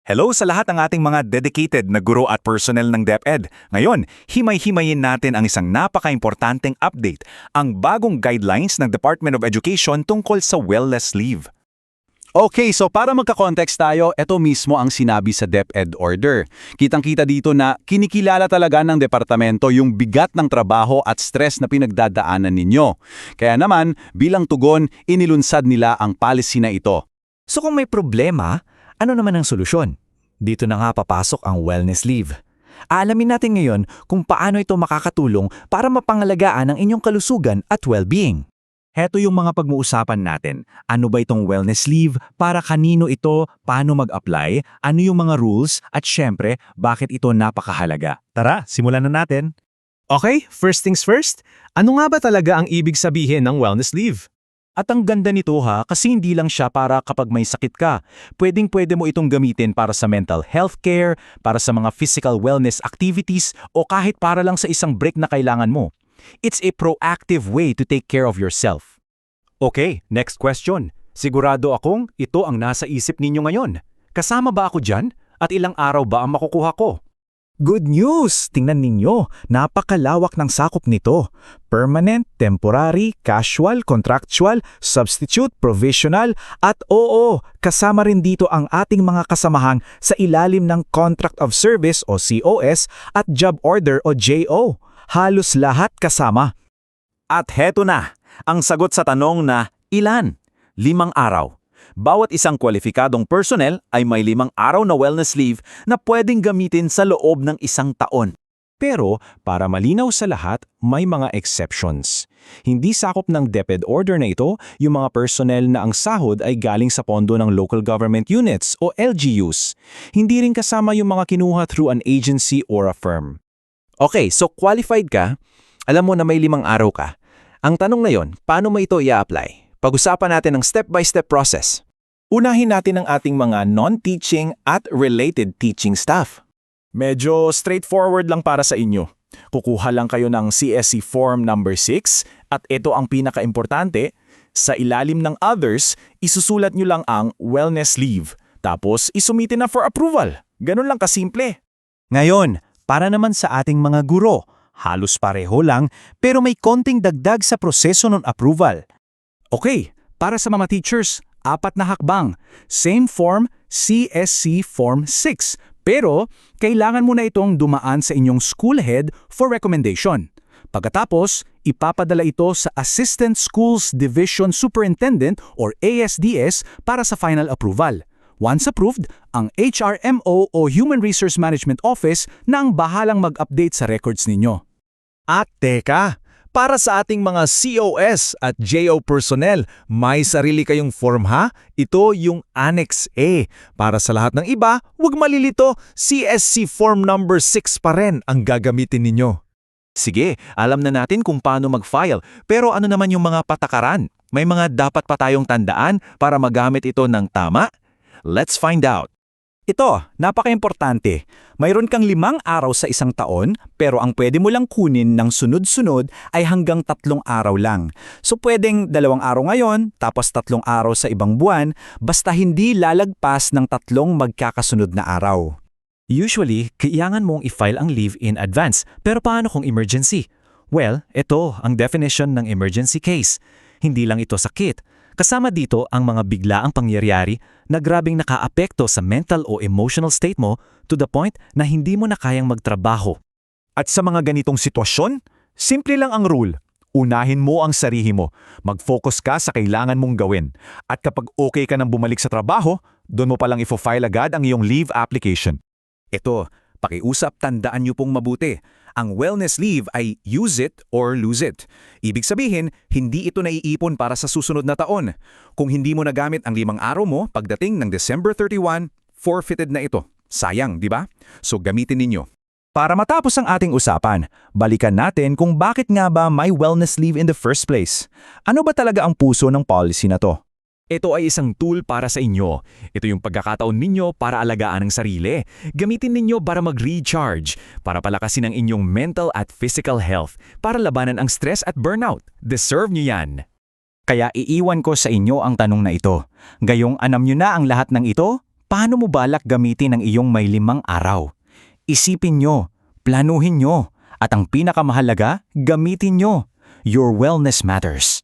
Hello sa lahat ng ating mga dedicated na guro at personnel ng DepEd. Ngayon, himay-himayin natin ang isang napaka-importanteng update, ang bagong guidelines ng Department of Education tungkol sa wellness leave. Okay, so para magka-context tayo, ito mismo ang sinabi sa DepEd order. Kitang-kita dito na kinikilala talaga ng departamento yung bigat ng trabaho at stress na pinagdadaanan ninyo. Kaya naman, bilang tugon, inilunsad nila ang policy na ito. So kung may problema, ano naman ang solusyon? Dito na nga papasok ang wellness leave. Aalamin natin ngayon kung paano ito makakatulong para mapangalagaan ang inyong kalusugan at well-being. Heto yung mga pag-uusapan natin. Ano ba itong wellness leave? Para kanino ito? Paano mag-apply? Ano yung mga rules? At syempre, bakit ito napakahalaga? Tara, simulan na natin. Okay, first things first. Ano nga ba talaga ang ibig sabihin ng wellness leave? At ang ganda nito kasi hindi lang siya para kapag may sakit ka. Pwedeng-pwede mo itong gamitin para sa mental health care, para sa mga physical wellness activities, o kahit para lang sa isang break na kailangan mo. It's a proactive way to take care of yourself. Okay, next question. Sigurado akong ito ang nasa isip ninyo ngayon. Kasama ba ako dyan? At ilang araw ba ang makukuha ko? Good news! Tingnan ninyo, napakalawak ng sakop nito. Permanent, temporary, casual, contractual, substitute, provisional, at oo, kasama rin dito ang ating mga kasamahang sa ilalim ng Contract of Service o COS at Job Order o JO. Halos lahat kasama. At heto na, ang sagot sa tanong na ilan? 5 araw. Bawat isang kwalifikadong personnel ay may 5 araw na wellness leave na pwedeng gamitin sa loob ng 1 taon. Pero, para malinaw sa lahat, may mga exceptions. Hindi sakop ng DepEd order na ito yung mga personnel na ang sahod ay galing sa pondo ng local government units o LGUs. Hindi rin kasama yung mga kinuha through an agency or a firm. Okay, so qualified ka, alam mo na may 5 araw ka. Ang tanong ngayon, paano mo ito i-apply? Pag-usapan natin ang step-by-step process. Unahin natin ang ating mga non-teaching at related teaching staff. Medyo straightforward lang para sa inyo. Kukuha lang kayo ng CSC Form number 6 at ito ang pinaka-importante, sa ilalim ng others, isusulat nyo lang ang wellness leave. Tapos isumitin na for approval. Ganun lang kasimple. Ngayon, para naman sa ating mga guro, halos pareho lang pero may konting dagdag sa proseso ng approval. Okay, para sa mga teachers, 4 na hakbang. Same form, CSC Form 6. Pero, kailangan mo na itong dumaan sa inyong school head for recommendation. Pagkatapos, ipapadala ito sa Assistant Schools Division Superintendent or ASDS para sa final approval. Once approved, ang HRMO o Human Resource Management Office na ang bahalang mag-update sa records ninyo. At teka, para sa ating mga COS at JO personnel, may sarili kayong form ha? Ito yung Annex A. Para sa lahat ng iba, huwag malilito, CSC Form number 6 pa rin ang gagamitin ninyo. Sige, alam na natin kung paano mag-file, pero ano naman yung mga patakaran? May mga dapat pa tayong tandaan para magamit ito ng tama? Let's find out. Ito, napaka-importante. Mayroon kang 5 araw sa 1 taon, pero ang pwede mo lang kunin ng sunod-sunod ay hanggang 3 araw lang. So pwedeng 2 araw ngayon, tapos 3 araw sa ibang buwan, basta hindi lalagpas ng 3 magkakasunod na araw. Usually, kailangan mong i-file ang leave in advance. Pero paano kung emergency? Well, ito ang definition ng emergency case. Hindi lang ito sakit. Kasama dito ang mga biglaang pangyayari na grabing nakaapekto sa mental o emotional state mo to the point na hindi mo na kayang magtrabaho. At sa mga ganitong sitwasyon, simple lang ang rule. Unahin mo ang sarili mo. Mag-focus ka sa kailangan mong gawin. At kapag okay ka nang bumalik sa trabaho, doon mo palang ifo-file agad ang iyong leave application. Ito, pakiusap, tandaan niyo pong mabuti. Ang wellness leave ay use it or lose it. Ibig sabihin, hindi ito naiipon para sa susunod na taon. Kung hindi mo nagamit ang 5 araw mo pagdating ng December 31, forfeited na ito. Sayang, di ba? So gamitin ninyo. Para matapos ang ating usapan, balikan natin kung bakit nga ba may wellness leave in the first place. Ano ba talaga ang puso ng policy na to? Ito ay isang tool para sa inyo. Ito yung pagkakataon ninyo para alagaan ang sarili. Gamitin ninyo para mag-recharge, para palakasin ang inyong mental at physical health, para labanan ang stress at burnout. Deserve nyo yan. Kaya iiwan ko sa inyo ang tanong na ito. Gayong alam nyo na ang lahat ng ito, Paano mo balak gamitin ang iyong may 5 araw? Isipin nyo, planuhin nyo, at ang pinakamahalaga, gamitin nyo. Your wellness matters.